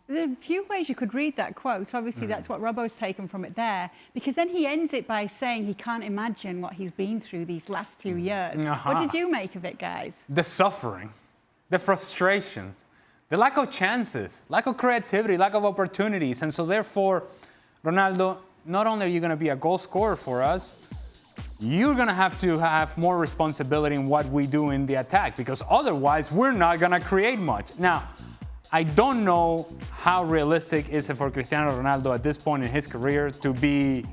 There's a few ways you could read that quote. Obviously, that's what Robbo's taken from it there. Because then he ends it by saying he can't imagine what he's been through these last 2 years. What did you make of it, guys? The suffering, the frustrations, the lack of chances, lack of creativity, lack of opportunities. And so therefore, Ronaldo, not only are you going to be a goal scorer for us, you're going to have more responsibility in what we do in the attack, because otherwise we're not going to create much. Now, I don't know how realistic is it for Cristiano Ronaldo at this point in his career to be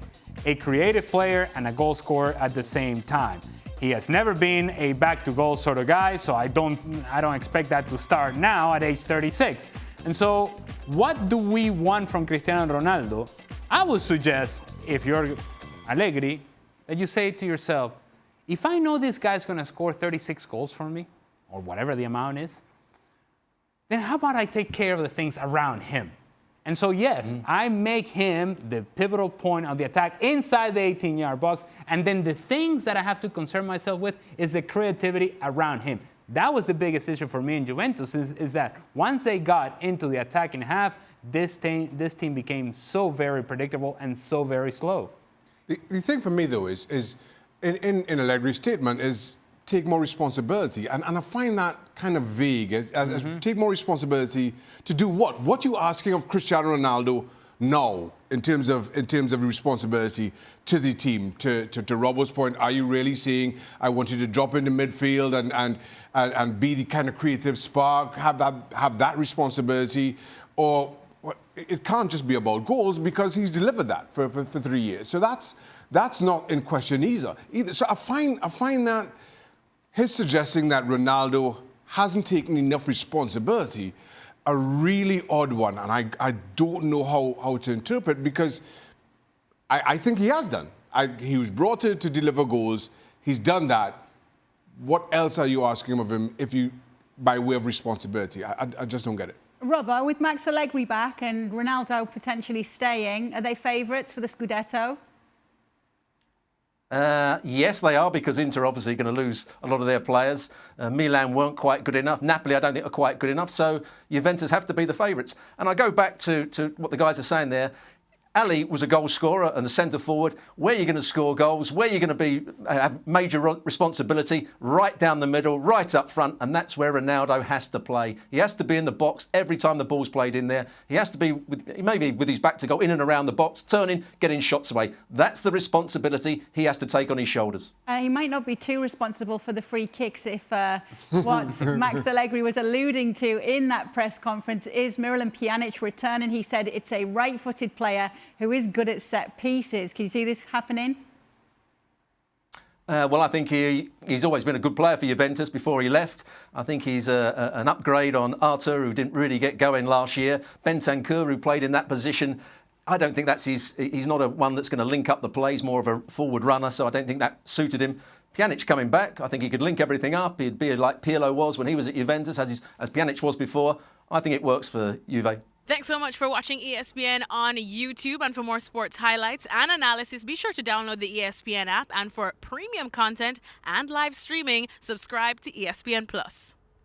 a creative player and a goal scorer at the same time. He has never been a back-to-goal sort of guy, so I don't expect that to start now at age 36. And so what do we want from Cristiano Ronaldo? I would suggest, if you're Allegri, that you say to yourself, if I know this guy's going to score 36 goals for me, or whatever the amount is, then how about I take care of the things around him? And so, yes, I make him the pivotal point of the attack inside the 18-yard box, and then the things that I have to concern myself with is the creativity around him. That was the biggest issue for me in Juventus, is that once they got into the attacking half, this team became so very predictable and so very slow. The thing for me, though, is in Allegri's statement is take more responsibility. And I find that kind of vague. As take more responsibility to do what? What you asking of Cristiano Ronaldo now in terms of responsibility to the team? To Robbo's point, are you really saying, I want you to drop into midfield and be the kind of creative spark, have that responsibility? Or it can't just be about goals, because he's delivered that for 3 years. So that's not in question either. So I find that his suggesting that Ronaldo hasn't taken enough responsibility a really odd one, and I don't know how to interpret, because I think he has done. He was brought to deliver goals. He's done that. What else are you asking of him by way of responsibility? I just don't get it. Robbo, with Max Allegri back and Ronaldo potentially staying, are they favourites for the Scudetto? Yes, they are, because Inter obviously going to lose a lot of their players. Milan weren't quite good enough. Napoli, I don't think, are quite good enough. So Juventus have to be the favourites. And I go back to what the guys are saying there. Ali was a goal scorer and the centre forward. Where you're going to score goals, where you're going to have major responsibility, right down the middle, right up front, and that's where Ronaldo has to play. He has to be in the box every time the ball's played in there. He has to be maybe with his back to goal, in and around the box, turning, getting shots away. That's the responsibility he has to take on his shoulders. He might not be too responsible for the free kicks if what Max Allegri was alluding to in that press conference is Miralem Pjanic returning. He said it's a right-footed player who is good at set pieces. Can you see this happening? Well, I think he's always been a good player for Juventus before he left. I think he's an upgrade on Arthur, who didn't really get going last year. Bentancur, who played in that position. I don't think he's not one that's going to link up the play. He's more of a forward runner, so I don't think that suited him. Pjanic coming back, I think he could link everything up. He'd be like Pirlo was when he was at Juventus, as Pjanic was before. I think it works for Juve. Thanks so much for watching ESPN on YouTube. And for more sports highlights and analysis, be sure to download the ESPN app. And for premium content and live streaming, subscribe to ESPN Plus.